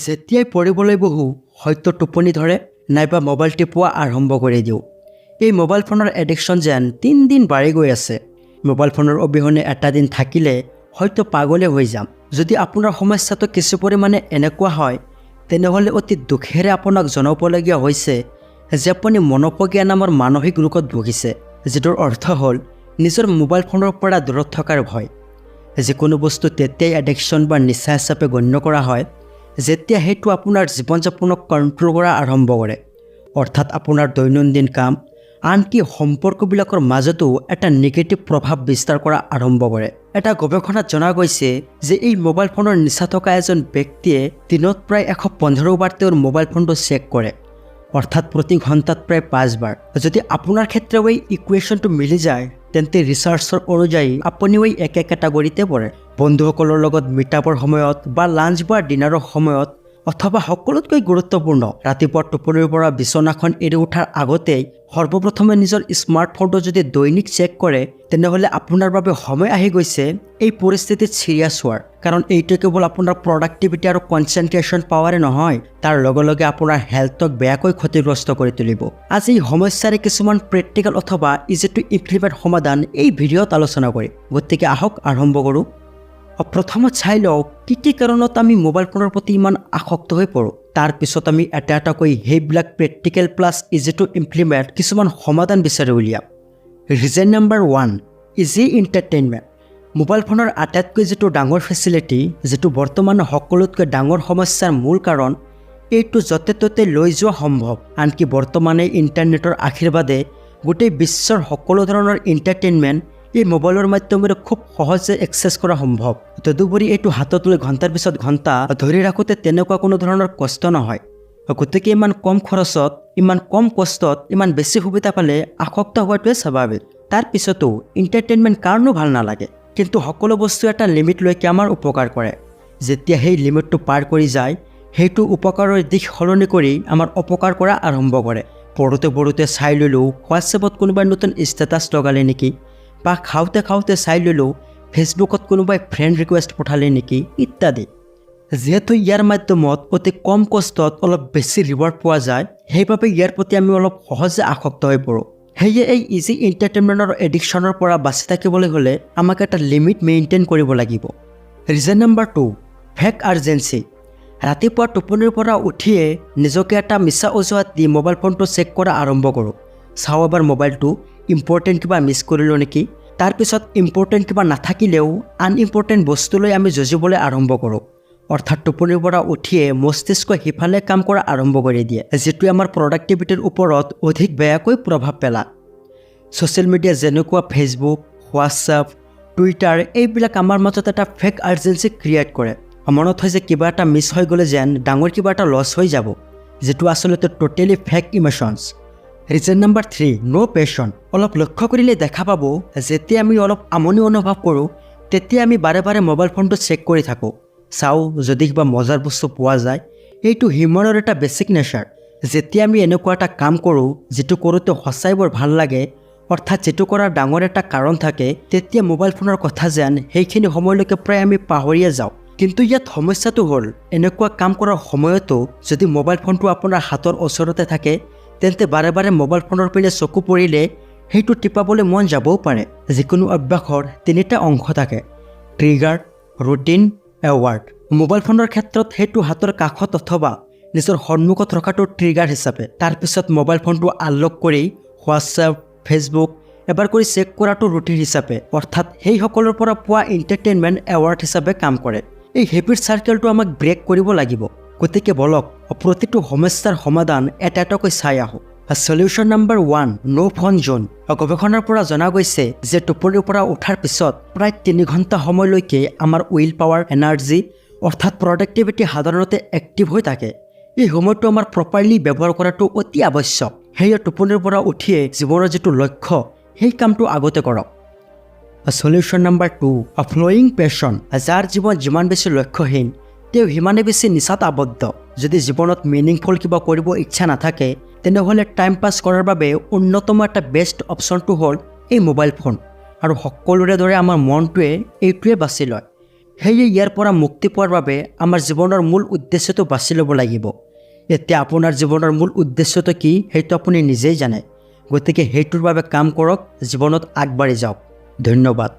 যেতিয়াই পঢ়িবলৈ বহো হয়তো টোপনি ধৰে নাইবা মোবাইল টিপোৱা আৰম্ভ কৰি দিওঁ। এই মোবাইল ফোনৰ এডিকশ্যন যেন দিন বাঢ়ি গৈ আছে। মোবাইল ফোনৰ অবিহনে এটা দিন থাকিলে হয়তো পাগলে হৈ যাম। যদি আপোনাৰ সমস্যাটো কিছু পৰিমাণে এনেকুৱা হয় তেনেহ'লে অতি দুখেৰে আপোনাক জনাবলগীয়া হৈছে যে আপুনি মনোপজ্ঞা নামৰ মানসিক ৰোগত ভুগিছে, যিটোৰ অৰ্থ হ'ল নিজৰ মোবাইল ফোনৰ পৰা দূৰত থকাৰ ভয়। যিকোনো বস্তু তেতিয়াই এডিকশ্যন বা নিচা হিচাপে গণ্য কৰা হয় যেতিয়া সেইটো আপোনাৰ জীৱন যাপনক কণ্ট্ৰল কৰা আৰম্ভ কৰে, অৰ্থাৎ আপোনাৰ দৈনন্দিন কাম আনকি সম্পৰ্কবিলাকৰ মাজতো এটা নিগেটিভ প্ৰভাৱ বিস্তাৰ কৰা আৰম্ভ কৰে। এটা গৱেষণাত জনা গৈছে যে এই মোবাইল ফোনৰ নিচা থকা এজন ব্যক্তিয়ে দিনত প্ৰায় 115 বাৰ তেওঁৰ মোবাইল ফোনটো চেক কৰে, অৰ্থাৎ প্ৰতি ঘণ্টাত প্ৰায় 5 বাৰ। যদি আপোনাৰ ক্ষেত্ৰত এই ইকুৱেশ্যনটো মিলি যায় তেন্তে ৰিচাৰ্চৰ অনুযায়ী আপুনিও এই একে কেটাগৰীতে পৰে। বন্ধুসকলৰ লগত মিটআপৰ সময়ত বা লাঞ্চ বা ডিনাৰৰ সময়ত, অথবা সকলোতকৈ গুৰুত্বপূৰ্ণ ৰাতিপুৱা টোপনিৰ পৰা বিচনাখন এৰি উঠাৰ আগতেই সৰ্বপ্ৰথমে নিজৰ স্মাৰ্টফোনটো যদি দৈনিক চেক কৰে তেনেহ'লে আপোনাৰ বাবে সময় আহি গৈছে এই পৰিস্থিতিত চিৰিয়াছ হোৱাৰ। কাৰণ এইটো কেৱল আপোনাৰ প্ৰডাক্টিভিটি আৰু কনচেনট্ৰেশ্যন পাৱাৰে নহয়, তাৰ লগে লগে আপোনাৰ হেল্থক বেয়াকৈ ক্ষতিগ্ৰস্ত কৰি তুলিব। আজি এই সমস্যাৰে কিছুমান প্ৰেক্টিকেল অথবা ইজি টু ইমপ্লিমেণ্ট সমাধান এই ভিডিঅ'ত আলোচনা কৰিম। গতিকে আহক আৰম্ভ কৰোঁ। প্ৰথমত চাই লওঁ কি কাৰণত আমি মোবাইল ফোনৰ প্ৰতি ইমান আসক্ত হৈ পৰোঁ। তাৰপিছত আমি এটা এটাকৈ সেইবিলাক practical plus easy to implement কিছুমান সমাধান বিচাৰি উলিয়াম। Reason number 1, easy entertainment. Mobile ফোনৰ আটাইতকৈ যিটো ডাঙৰ ফেচিলিটি, যিটো বৰ্তমান সকলোতকৈ ডাঙৰ সমস্যাৰ মূল কাৰণ, এইটো য'তে ত'তে লৈ যোৱা সম্ভৱ। আনকি বৰ্তমানে ইণ্টাৰনেটৰ আশীৰ্বাদে গোটেই বিশ্বৰ সকলো ধৰণৰ এণ্টাৰটেইনমেণ্ট এই মোবাইলৰ মাধ্যমেৰে খুব সহজে এক্সেছ কৰা সম্ভৱ। তদুপৰি এইটো হাতত লৈ ঘণ্টাৰ পিছত ঘণ্টা ধৰি ৰাখোঁতে তেনেকুৱা কোনো ধৰণৰ কষ্ট নহয়। গতিকে ইমান কম খৰচত, ইমান কম কষ্টত, ইমান বেছি সুবিধা পালে আসক্ত হোৱাটোৱে স্বাভাৱিক। তাৰপিছতো এণ্টাৰটেইনমেণ্ট কাৰণো ভাল নালাগে, কিন্তু সকলো বস্তু এটা লিমিটলৈকে আমাৰ উপকাৰ কৰে। যেতিয়া সেই লিমিটটো পাৰ কৰি যায় সেইটো উপকাৰৰ দিশ সলনি কৰি আমাৰ অপকাৰ কৰা আৰম্ভ কৰে। পঢ়োতে চাই ল'লোঁ হোৱাটছএপত কোনোবাই নতুন ষ্টেটাছ লগালে নেকি, বা খাওঁতে চাই ল'লোঁ ফেচবুকত কোনোবাই ফ্ৰেণ্ড ৰিকুৱেষ্ট পঠালে নেকি ইত্যাদি। যিহেতু ইয়াৰ মাধ্যমত অতি কম কষ্টত অলপ বেছি ৰিৱাৰ্ড পোৱা যায়, সেইবাবে ইয়াৰ প্ৰতি আমি অলপ সহজে আসক্ত হৈ পৰোঁ। সেয়ে এই ইজি এণ্টাৰটেইনমেণ্টৰ এডিকশ্যনৰ পৰা বাচি থাকিবলৈ হ'লে আমাক এটা লিমিট মেইনটেইন কৰিব লাগিব। Reason number 2, fake urgency. ৰাতিপুৱা টোপনিৰ পৰা উঠিয়ে নিজকে এটা মিছা অজুহাত দি মোবাইল ফোনটো চেক কৰা আৰম্ভ কৰোঁ। চাওঁ এবাৰ মোবাইলটো ইম্পৰ্টেণ্ট কিবা মিছ কৰিলোঁ নেকি। তাৰপিছত ইম্পৰ্টেণ্ট কিবা নাথাকিলেও আনইম্পৰ্টেণ্ট বস্তুলৈ আমি যুঁজিবলৈ আৰম্ভ কৰোঁ। অৰ্থাৎ টোপনিৰ পৰা উঠিয়ে মস্তিষ্ক সিফালে কাম কৰা আৰম্ভ কৰি দিয়ে, যিটোৱে আমাৰ প্ৰডাক্টিভিটিৰ ওপৰত অধিক বেয়াকৈ প্ৰভাৱ পেলায়। ছ'চিয়েল মিডিয়া যেনেকুৱা ফেচবুক, হোৱাটছএপ, টুইটাৰ এইবিলাক আমাৰ মাজত এটা ফেক আৰ্জেঞ্চি ক্ৰিয়েট কৰে। মনত হয় যে কিবা এটা মিছ হৈ গ'লে যেন ডাঙৰ কিবা এটা লছ হৈ যাব, যিটো আচলতে totally fake emotions. Reason number 3, no' passion. অলপ লক্ষ্য কৰিলে দেখা পাব যেতিয়া আমি অলপ আমনি অনুভৱ কৰোঁ তেতিয়া আমি বাৰে মোবাইল ফোনটো চেক কৰি থাকোঁ। চাওঁ যদি কিবা মজাৰ বস্তু পোৱা যায়। এইটো হিউমেনৰ এটা বেছিক নেচাৰ। যেতিয়া আমি এনেকুৱা এটা কাম কৰোঁ যিটো কৰোঁতে সঁচাই বৰ ভাল লাগে, অৰ্থাৎ যিটো কৰাৰ ডাঙৰ এটা কাৰণ থাকে, তেতিয়া মোবাইল ফোনৰ কথা যেন সেইখিনি সময়লৈকে প্ৰায় আমি পাহৰিয়ে যাওঁ। কিন্তু ইয়াত সমস্যাটো হ'ল এনেকুৱা কাম কৰাৰ সময়তো যদি মোবাইল ফোনটো আপোনাৰ হাতৰ ওচৰতে থাকে তেন্তে বাৰে মোবাইল ফোনৰ পিনে চকু পৰিলে সেইটো টিপাবলৈ মন যাবও পাৰে। যিকোনো অভ্যাসৰ 3টা অংশ থাকে: ট্ৰিগাৰ, ৰুটিন, এৱাৰ্ড। মোবাইল ফোনৰ ক্ষেত্ৰত সেইটো হাতৰ কাষত অথবা নিজৰ সন্মুখত ৰখাটো ট্ৰিগাৰ হিচাপে, তাৰপিছত মোবাইল ফোনটো আনলক কৰি হোৱাটছএপ, ফেচবুক এবাৰ কৰি চেক কৰাটো ৰুটিন হিচাপে, অৰ্থাৎ সেইসকলৰ পৰা পোৱা এণ্টাৰটেইনমেণ্ট এৱাৰ্ড হিচাপে কাম কৰে। এই হেবিট চাৰ্কেলটো আমাক ব্ৰেক কৰিব লাগিব। গতিকে বলক প্ৰতিটো সমস্যাৰ সমাধান এটা এটাকৈ চাই আহোঁ। সলিউশ্যন নম্বৰ 1, ন' ফোন জোন। গৱেষণাৰ পৰা জনা গৈছে যে টোপনিৰ পৰা উঠাৰ পিছত প্ৰায় 3 ঘণ্টা সময়লৈকে আমাৰ উইল পাৱাৰ, এনাৰ্জি অৰ্থাৎ প্ৰডাক্টিভিটি সাধাৰণতে এক্টিভ হৈ থাকে। এই সময়টো আমাৰ প্ৰপাৰলি ব্যৱহাৰ কৰাটো অতি আৱশ্যক। সেয়ে টোপনিৰ পৰা উঠিয়ে জীৱনৰ যিটো লক্ষ্য সেই কামটো আগতে কৰক। Solution number 2, flowing passion. যাৰ জীৱন যিমান বেছি লক্ষ্যহীন তেওঁ সিমানে বেছি নিচাত আবদ্ধ। যদি জীৱনত মিনিংফুল কিবা কৰিব ইচ্ছা নাথাকে তেনেহ'লে টাইম পাছ কৰাৰ বাবে অন্যতম এটা বেষ্ট অপশ্যনটো হ'ল এই মোবাইল ফোন। আৰু সকলোৰে দৰে আমাৰ মনটোৱে এইটোৱে বাছি লয়। সেয়ে ইয়াৰ পৰা মুক্তি পোৱাৰ বাবে আমাৰ জীৱনৰ মূল উদ্দেশ্যটো বাছি ল'ব লাগিব। এতিয়া আপোনাৰ জীৱনৰ মূল উদ্দেশ্যটো কি সেইটো আপুনি নিজেই জানে। গতিকে সেইটোৰ বাবে কাম কৰক, জীৱনত আগবাঢ়ি যাওক। ধন্যবাদ।